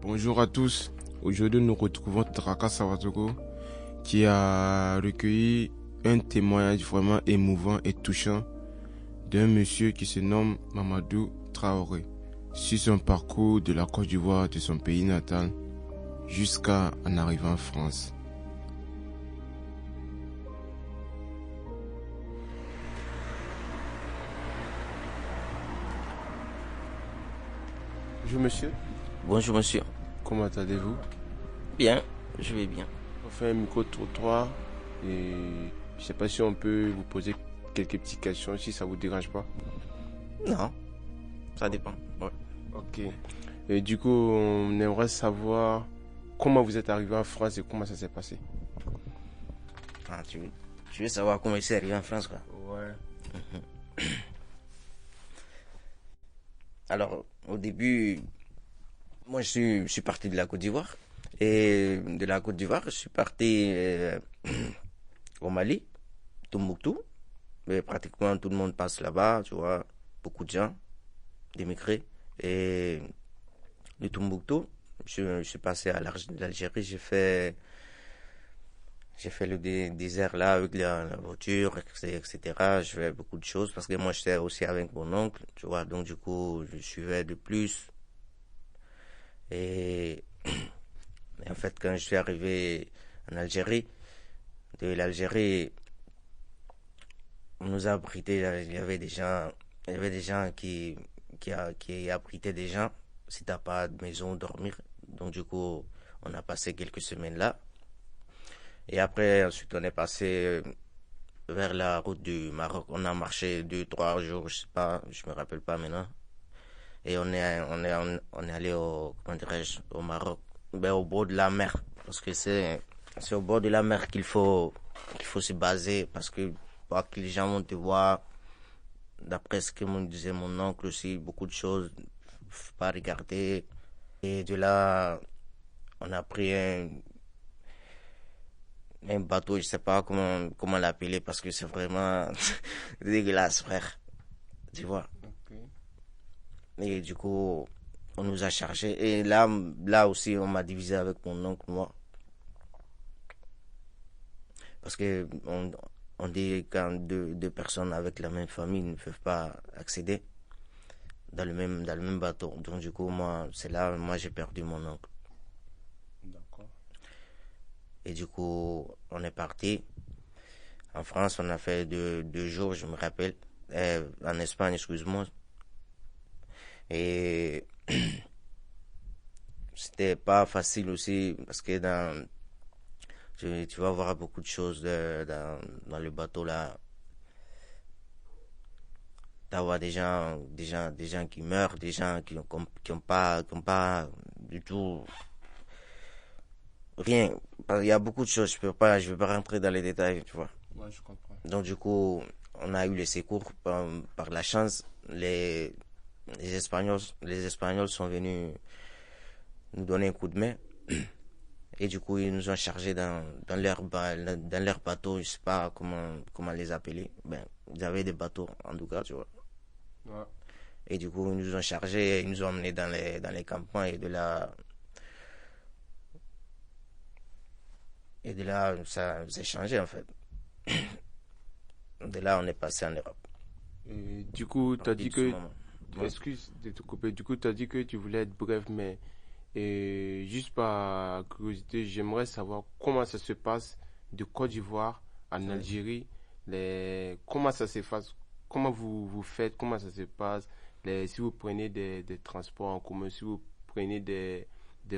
Bonjour à tous. Aujourd'hui, nous retrouvons Draka Savatogo qui a recueilli un témoignage vraiment émouvant et touchant d'un monsieur qui se nomme Mamadou Traoré sur son parcours de la Côte d'Ivoire, de son pays natal, jusqu'à en arrivant en France. Bonjour monsieur. Bonjour monsieur. Comment allez-vous? Bien, je vais bien. On fait un micro-trottoir et je sais pas si on peut vous poser quelques petites questions si ça vous dérange pas. Non, ça dépend. Ouais. Ok. Et du coup, on aimerait savoir comment vous êtes arrivé en France et comment ça s'est passé. Ah, tu veux savoir comment je suis arrivé en France, quoi? Ouais. Alors, au début, moi je suis parti de la Côte d'Ivoire. Et de la Côte d'Ivoire, je suis parti au Mali, Tombouctou. Mais pratiquement tout le monde passe là-bas, tu vois, beaucoup de gens, d'émigrés. Et de Tombouctou, je suis passé à l'Algérie, j'ai fait le désert là avec la voiture, etc. Je fais beaucoup de choses parce que moi j'étais aussi avec mon oncle, tu vois, donc du coup je suivais de plus. Et, et en fait, quand je suis arrivé en Algérie, de l'Algérie, on nous a abrités, il y avait des gens qui abritaient des gens si t'as pas de maison dormir. Donc du coup, on a passé quelques semaines là. Et après, ensuite, on est passé vers la route du Maroc. On a marché 2, 3 jours, je sais pas, je me rappelle pas maintenant. Et on est allé comment dirais-je, au Maroc, ben, au bord de la mer. Parce que c'est au bord de la mer qu'il faut se baser. Parce que, pour que les gens vont te voir, d'après ce que me disait mon oncle aussi, beaucoup de choses, faut pas regarder. Et de là, on a pris un bateau, je sais pas comment l'appeler parce que c'est vraiment dégueulasse, frère. Tu vois. Ok. Et du coup, on nous a chargés. Et là aussi, on m'a divisé avec mon oncle, moi. Parce que on dit quand deux personnes avec la même famille ne peuvent pas accéder dans le même bateau. Donc du coup, c'est là, moi j'ai perdu mon oncle. D'accord. Et du coup, on est parti. En France, on a fait 2 jours, je me rappelle. En Espagne, excuse-moi. Et c'était pas facile aussi parce que tu vas voir beaucoup de choses dans le bateau là. D'avoir des gens qui meurent, des gens qui ont pas du tout rien. Il y a beaucoup de choses, je vais pas rentrer dans les détails, tu vois. Ouais, je comprends. Donc du coup, on a eu les secours par la chance. Les Espagnols sont venus nous donner un coup de main. Et du coup, ils nous ont chargés dans leur bateau, je sais pas comment les appeler. Ben, ils avaient des bateaux, en tout cas, tu vois. Ouais. Et du coup, ils nous ont chargés, ils nous ont emmenés dans les campements et de là, ça s'est changé, en fait. De là, on est passé en Europe. Et du coup, À tu as partir dit de ce que, moment. Ouais. excuse de te couper, du coup, tu as dit que tu voulais être bref, mais juste par curiosité, j'aimerais savoir comment ça se passe de Côte d'Ivoire en Ouais. Algérie, comment ça se passe, comment vous faites, comment ça se passe, si vous prenez des transports en commun, si vous prenez des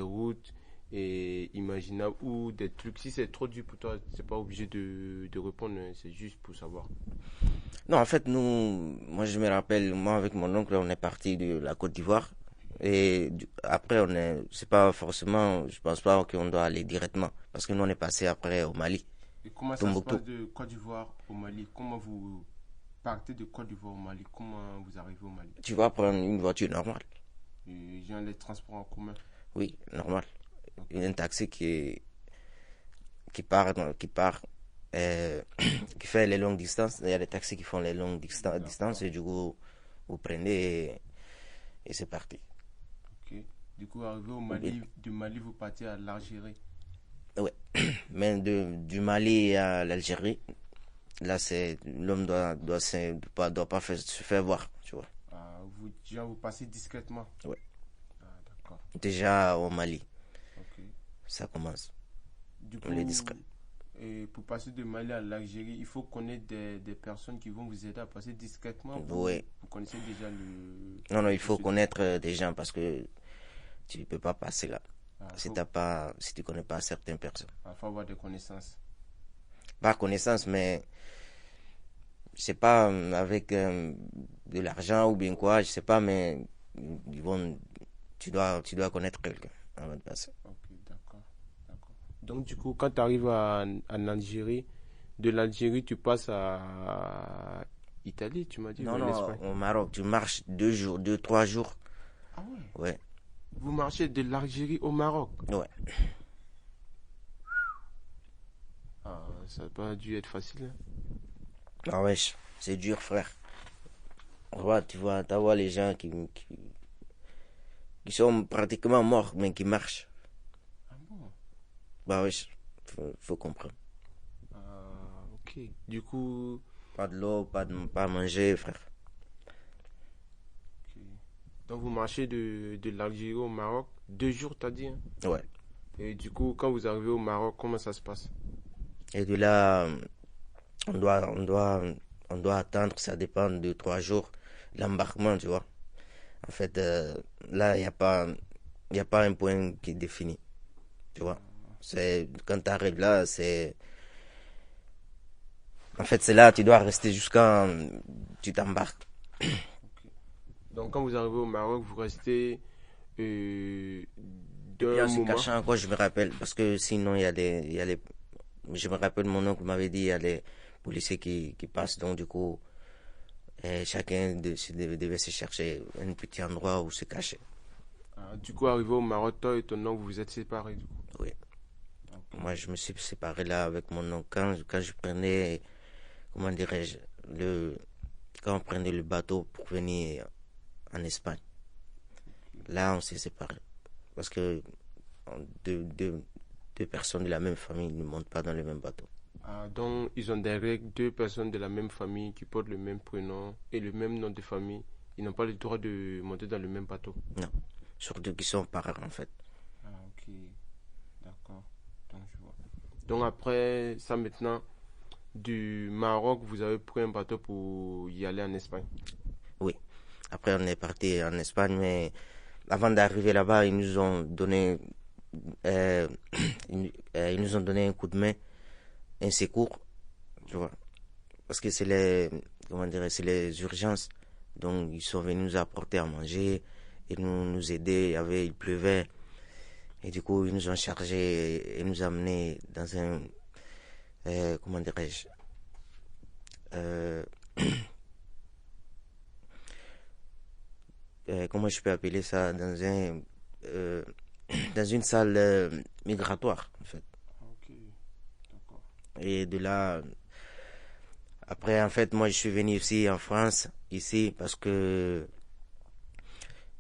routes imaginables ou des trucs. Si c'est trop dur pour toi, c'est pas obligé de répondre, hein, c'est juste pour savoir. Non, en fait, moi je me rappelle, moi avec mon oncle, on est parti de la Côte d'Ivoire. Et après, c'est pas forcément, je pense pas qu'on doit aller directement. Parce que nous, on est passé après au Mali, Et comment ça se Tombouctou. passe de Côte d'Ivoire au Mali? Comment vous partez de Côte d'Ivoire au Mali? Comment vous arrivez au Mali? Tu vas prendre une voiture normale. Et genre les transports en commun. Oui, normale. Ok. Un taxi qui part, euh, qui fait les longues distances. Il y a des taxis qui font les longues distances D'accord. et du coup, vous prenez et c'est parti. Ok. Du coup, arrivé au Mali, du Mali, vous partez à l'Algérie. Ouais. Mais du Mali à l'Algérie, là, l'homme doit pas se faire voir, tu vois. Déjà, vous passez discrètement. Ouais. D'accord. Déjà au Mali, Ok. ça commence. Du On est coup, discret. et pour passer de Mali à l'Algérie, il faut connaître des personnes qui vont vous aider à passer discrètement. Oui. Vous connaissez déjà Non, le il faut processus. connaître des gens parce que tu ne peux pas passer là. Il Si tu connais pas certaines personnes. faut avoir des connaissances. Pas connaissance, mais je sais pas, avec de l'argent ou bien quoi, je sais pas, mais ils vont, tu dois connaître quelqu'un avant de passer. Ok, d'accord. D'accord. Donc, du coup, quand tu arrives en Algérie, de l'Algérie, tu passes à Italie, tu m'as dit, ou Non, en non, Espagne. au Maroc, tu marches 2 jours, 3 jours. Ah ouais. Ouais, Vous marchez de l'Algérie au Maroc. ouais. Ah, ça n'a pas dû être facile, hein. Ah ouais, c'est dur, frère. Ouais, t'as vois les gens qui sont pratiquement morts, mais qui marchent. Ah bon? Bah ouais, faut comprendre. Ok. Du coup, Pas de l'eau, pas à manger, frère. ok. Donc vous marchez de l'Algérie au Maroc 2 jours, t'as dit, hein? Ouais. Et du coup, quand vous arrivez au Maroc, comment ça se passe? Et de là, on doit, on doit, on doit attendre, ça dépend de 3 jours, l'embarquement, tu vois. En fait, là, il y a pas un point qui est défini, tu vois. Quand tu arrives là, en fait, c'est là, tu dois rester jusqu'à, tu t'embarques. Ok. Donc quand vous arrivez au Maroc, vous restez Et d'un en se moment. cachant encore, je me rappelle, parce que sinon, il y a les, je me rappelle, mon oncle m'avait dit, il y a les policiers qui passent, donc du coup, chacun devait se chercher un petit endroit où se cacher. Du coup, arrivé au Maroc, toi et ton oncle, vous vous êtes séparés du coup. Oui. Ok. Moi, je me suis séparé là avec mon oncle. Quand je prenais, comment dirais-je, quand on prenait le bateau pour venir en Espagne, là, on s'est séparés. Parce que deux, deux, deux personnes de la même famille ne montent pas dans le même bateau. Donc ils ont des règles, deux personnes de la même famille qui portent le même prénom et le même nom de famille. Ils n'ont pas le droit de monter dans le même bateau. Non. Surtout qu'ils sont parents, en fait. Ok, d'accord. Donc, je vois. Donc après ça maintenant, du Maroc, vous avez pris un bateau pour y aller en Espagne. Oui. Après, on est parti en Espagne, mais avant d'arriver là-bas, ils nous ont donné, euh, ils nous ont donné un coup de main, un secours, tu vois. Parce que comment dire, c'est les urgences. Donc, ils sont venus nous apporter à manger et nous aider. Il pleuvait. Et du coup, ils nous ont chargés et nous amenés dans un, comment dirais-je, euh, comment je peux appeler ça, euh, dans une salle migratoire, en fait. Ok, d'accord. Et de là, après, en fait, moi, je suis venu ici en France, ici, parce que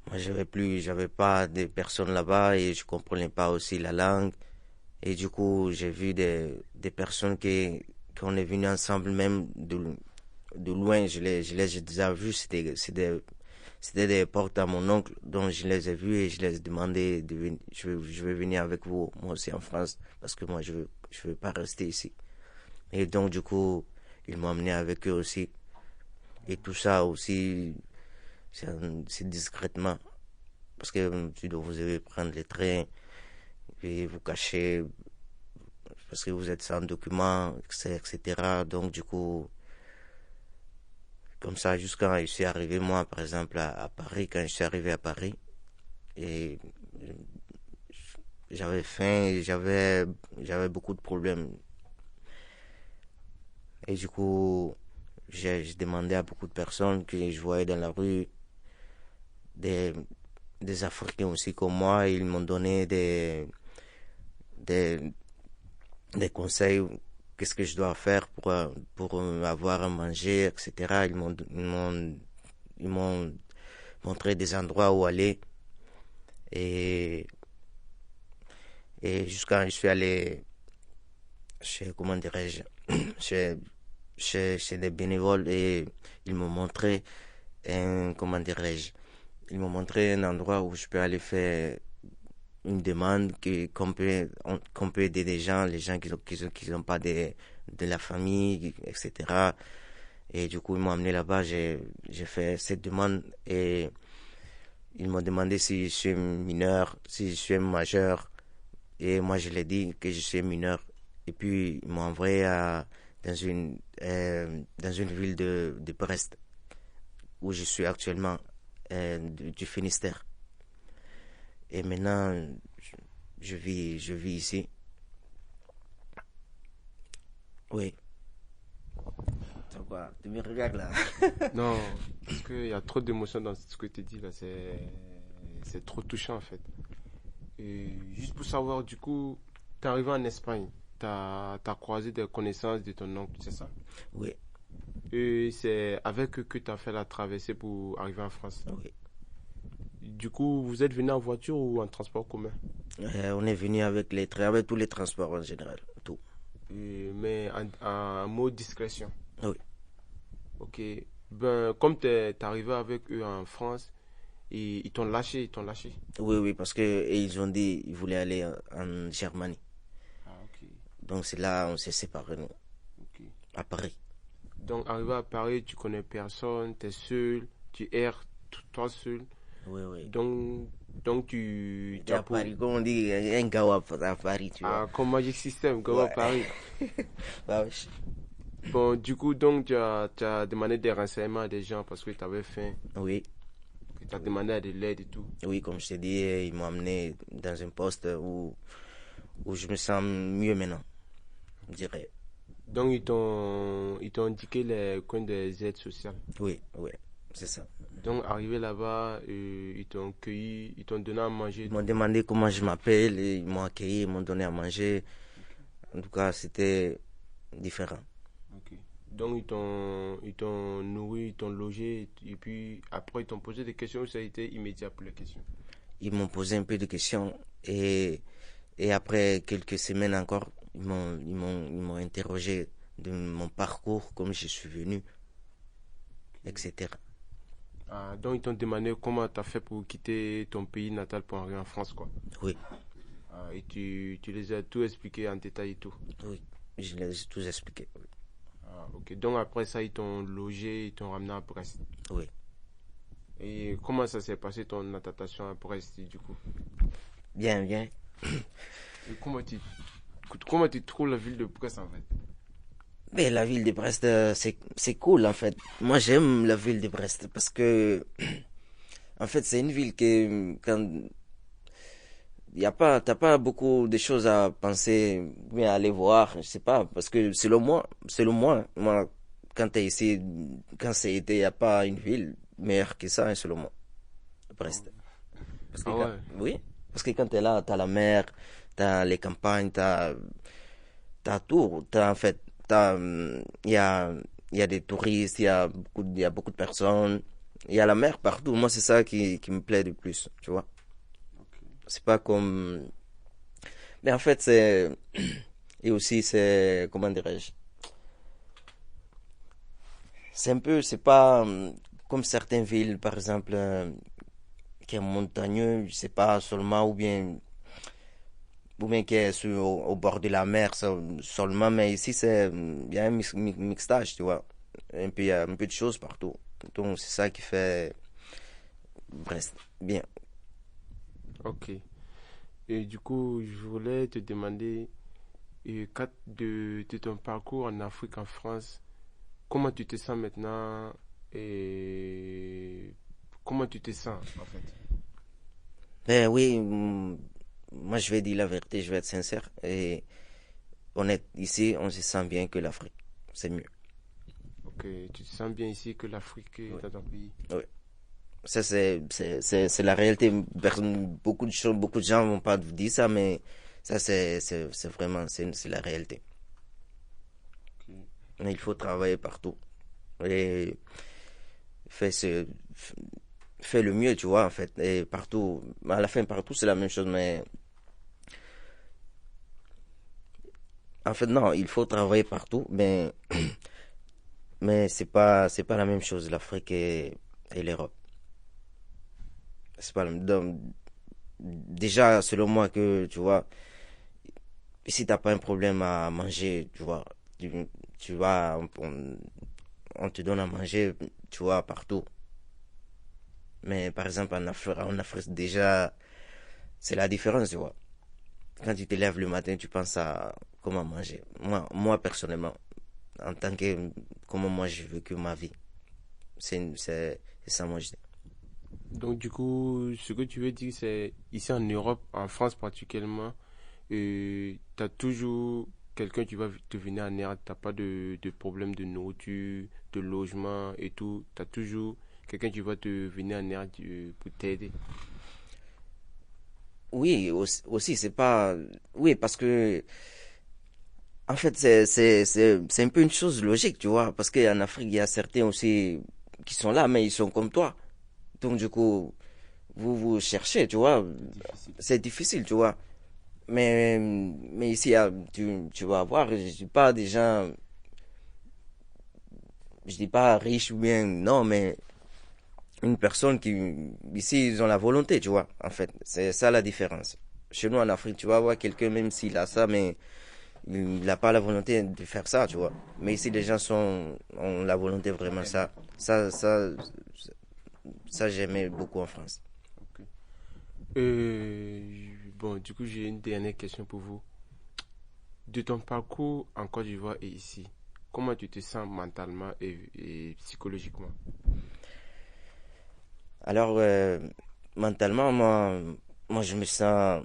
moi, j'avais pas de personnes là-bas et je comprenais pas aussi la langue. Et du coup, j'ai vu des personnes qu'on est venus ensemble, même de loin, je les ai déjà vus. C'était des portes à mon oncle, dont je les ai vus et je les ai demandé de venir, je veux venir avec vous, moi aussi en France, parce que moi, je veux pas rester ici. Et donc, du coup, ils m'ont emmené avec eux aussi. Et tout ça aussi, c'est discrètement. Parce que vous devez prendre les trains et vous cacher parce que vous êtes sans document, etc. Donc, du coup, comme ça, jusqu'à je suis arrivé, moi, par exemple, à Paris, quand je suis arrivé à Paris, et j'avais faim et j'avais beaucoup de problèmes. Et du coup, j'ai demandé à beaucoup de personnes que je voyais dans la rue, des, des Africains aussi comme moi, et ils m'ont donné des, des conseils, qu'est-ce que je dois faire pour avoir à manger, etc. Ils m'ont montré des endroits où aller. Et, et jusqu'à je suis allé chez, comment dirais-je, chez, chez des bénévoles et ils m'ont montré comment dirais-je, ils m'ont montré un endroit où je peux aller faire une demande qu'on peut aider des gens, les gens qui n'ont pas de la famille, etc. Et du coup, ils m'ont amené là-bas, j'ai fait cette demande et ils m'ont demandé si je suis mineur, si je suis majeur. Et moi, je l'ai dit que je suis mineur. Et puis, ils m'ont envoyé dans une ville de Brest, où je suis actuellement, du Finistère. Et maintenant, je vis ici. Oui. C'est quoi? Tu me regardes là? Non, parce qu'il y a trop d'émotions dans ce que tu dis là, c'est trop touchant en fait. Et juste pour savoir, du coup, t'es arrivé en Espagne, t'as croisé des connaissances de ton oncle, c'est ça? Oui, Et c'est avec eux que t'as fait la traversée pour arriver en France. oui. Du coup, vous êtes venu en voiture ou en transport commun? On est venu avec avec tous les transports en général. Tout. Mais en mode discrétion. Oui. Ok. Ben, comme t'es arrivé avec eux en France, et ils t'ont lâché, ils t'ont lâché. Oui, oui, parce que et ils ont dit qu'ils voulaient aller en Germanie. Ah, ok. Donc c'est là on s'est séparés, nous, Ok. à Paris. Donc, arrivé à Paris, tu connais personne, tu es seul, tu erres toi seul. Oui, oui. Donc, donc tu Et as à pour. Paris, comme on dit, un gars à Paris, tu vois. Ah, comme Magic System, comme à Ouais. Paris. Bah, oui. Bon, du coup, donc, tu as demandé des renseignements à des gens parce que tu avais faim. Oui, Tu as demandé à de l'aide et tout. oui, comme je t'ai dit, ils m'ont amené dans un poste où je me sens mieux maintenant, je dirais. Donc, ils t'ont indiqué les coins des aides sociales. Oui, oui, c'est ça. Donc, arrivé là-bas, ils t'ont cueilli, ils t'ont donné à manger et Ils m'ont tout. demandé comment je m'appelle, et ils m'ont accueilli, ils m'ont donné à manger. En tout cas, c'était différent. Ok. Donc, ils t'ont nourri, ils t'ont logé, et puis après, ils t'ont posé des questions, ça a été immédiat pour les questions. Ils m'ont posé un peu de questions et après quelques semaines encore, ils m'ont interrogé de mon parcours, comme je suis venu, etc. Ah, donc, ils t'ont demandé comment tu as fait pour quitter ton pays natal pour arriver en France, quoi. Oui, Ah, et tu les as tout expliqué en détail et tout. oui, je les ai tous expliqué. Oui, Ah, ok. Donc, après ça, ils t'ont logé, ils t'ont ramené à Brest. oui. Et comment ça s'est passé ton adaptation à Brest, du coup? Bien, bien. Et comment tu trouves la ville de Brest, en fait? Mais la ville de Brest, c'est cool en fait. Moi, j'aime la ville de Brest parce que, en fait, c'est une ville que, quand t'as pas beaucoup de choses à penser, bien aller voir, je sais pas, parce que moi, quand t'es ici, quand c'est été, y a pas une ville meilleure que ça, hein, selon moi, Brest. Parce que Ah ouais. oui, parce que quand t'es là, t'as la mer, t'as les campagnes, t'as tout, en fait, il y a des touristes, il y a beaucoup de personnes, il y a la mer partout. Moi, c'est ça qui me plaît le plus, tu vois. Ok. C'est pas comme, mais en fait, c'est, et aussi, c'est, comment dirais-je, c'est un peu, c'est pas comme certaines villes, par exemple, qui est montagneux, je sais pas seulement, ou bien qui est au bord de la mer seulement, mais ici, il y a un mixage, tu vois. Il y a un peu de choses partout. Donc, c'est ça qui fait Brest bien. Ok. Et du coup, je voulais te demander, de ton parcours en Afrique, en France, comment tu te sens maintenant et comment tu te sens, en fait? Ben oui, moi, je vais dire la vérité, je vais être sincère. Et honnête, ici, on se sent bien que l'Afrique. C'est mieux. Ok, tu te sens bien ici que l'Afrique est Oui. dans ton pays. Oui. Ça, c'est la réalité. Beaucoup de gens vont pas dire ça, mais ça, c'est vraiment, c'est la réalité. Ok. Mais il faut travailler partout. Et faire ce, fait le mieux, tu vois, en fait. Et partout, à la fin, partout, c'est la même chose, mais en fait, non, il faut travailler partout, mais c'est pas la même chose, l'Afrique et l'Europe. C'est pas donc, déjà, selon moi, que, tu vois, si t'as pas un problème à manger, tu vois, tu vas, on te donne à manger, tu vois, partout. Mais par exemple, en Afrique, déjà, c'est la différence, tu vois. Quand tu te lèves le matin, tu penses à comment manger. Moi personnellement, en tant que, comment moi j'ai vécu ma vie, c'est ça, moi, je dis. Donc du coup, ce que tu veux dire, c'est ici en Europe, en France particulièrement, tu as toujours quelqu'un qui va te venir en aide, t'as pas de problème de nourriture, de logement et tout, tu as toujours quelqu'un qui va te venir en aide pour t'aider. Oui, aussi, c'est pas, oui, parce que, en fait, c'est un peu une chose logique, tu vois, parce qu'en Afrique, il y a certains aussi qui sont là, mais ils sont comme toi. Donc, du coup, vous cherchez, tu vois, Difficile. c'est difficile, tu vois. Mais ici, tu vas voir, je dis pas des gens, je dis pas riches ou bien, non, mais une personne qui, ici, ils ont la volonté, tu vois, en fait. C'est ça la différence. Chez nous, en Afrique, tu vas voir quelqu'un, même s'il a ça, mais il n'a pas la volonté de faire ça, tu vois. Mais ici, les gens ont la volonté vraiment ça. Ça, j'aimais beaucoup en France. Ok. Bon, du coup, j'ai une dernière question pour vous. De ton parcours en Côte d'Ivoire et ici, comment tu te sens mentalement et psychologiquement? Alors, mentalement, moi, je me sens,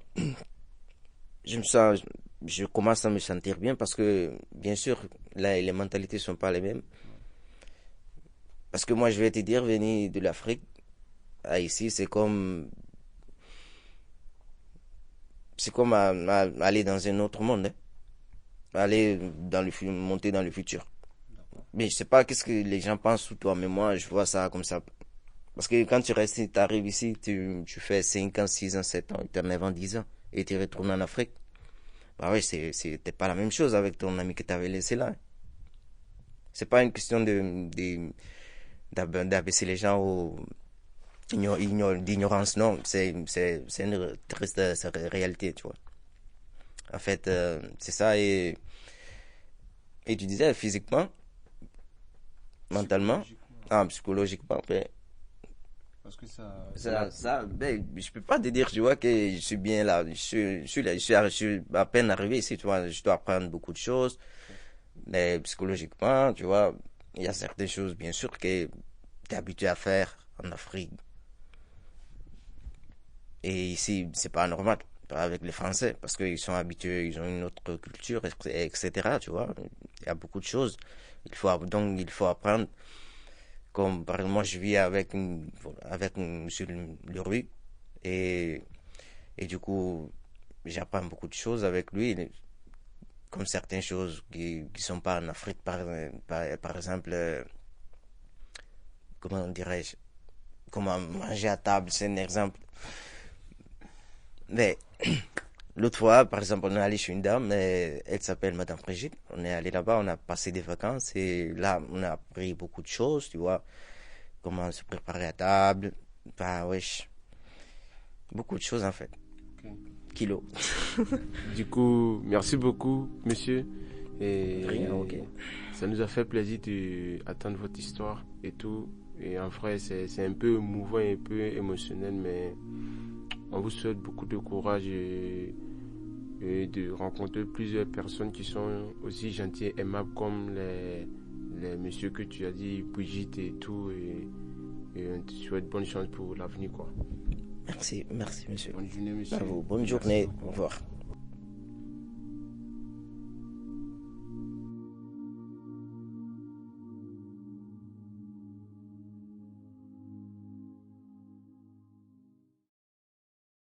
je commence à me sentir bien parce que, bien sûr, là, les mentalités sont pas les mêmes. Parce que moi, je vais te dire, venir de l'Afrique à ici, c'est comme aller dans un autre monde, hein. Aller monter dans le futur. Mais je sais pas qu'est-ce que les gens pensent sur toi, mais moi, je vois ça comme ça. Parce que quand tu restes, tu arrives ici, tu fais 5 ans, 6 ans, 7 ans, tu as 9 ans, 10 ans, et tu retournes en Afrique. Bah oui, c'était pas la même chose avec ton ami que tu avais laissé là. C'est pas une question d'abaisser les gens d'ignorance, non. C'est une triste réalité, tu vois. En fait, c'est ça. Et tu disais physiquement, mentalement, Psychologiquement. psychologiquement, ben, Parce que ben, je peux pas te dire, tu vois, que je suis bien là. Je suis là, je suis à peine arrivé ici, tu vois. Je dois apprendre beaucoup de choses. Mais psychologiquement, tu vois, il y a certaines choses, bien sûr, que tu es habitué à faire en Afrique. Et ici, c'est pas normal avec les Français, parce qu'ils sont habitués, ils ont une autre culture, etc. Tu vois, il y a beaucoup de choses. Donc, il faut apprendre. Comme par exemple, moi, je vis avec monsieur le rue, et, et du coup, j'apprends beaucoup de choses avec lui, comme certaines choses qui sont pas en Afrique, par exemple, comment dirais-je, comment manger à table, c'est un exemple. Mais l'autre fois, par exemple, on est allé chez une dame, elle s'appelle Madame Brigitte. On est allé là-bas, on a passé des vacances et là, on a appris beaucoup de choses, tu vois. Comment se préparer à table. Bah, wesh. Beaucoup de choses en fait. Ok. Kilo. Du coup, merci beaucoup, monsieur. Rien, ok. Et ça nous a fait plaisir d'attendre votre histoire et tout. Et en vrai, c'est un peu émouvant et un peu émotionnel, mais on vous souhaite beaucoup de courage et de rencontrer plusieurs personnes qui sont aussi gentilles et aimables comme les messieurs que tu as dit, Brigitte et tout. Et on te souhaite bonne chance pour l'avenir, quoi. Merci, merci monsieur. Bonne journée, À monsieur. vous. Bonne Merci journée. Au beaucoup. revoir.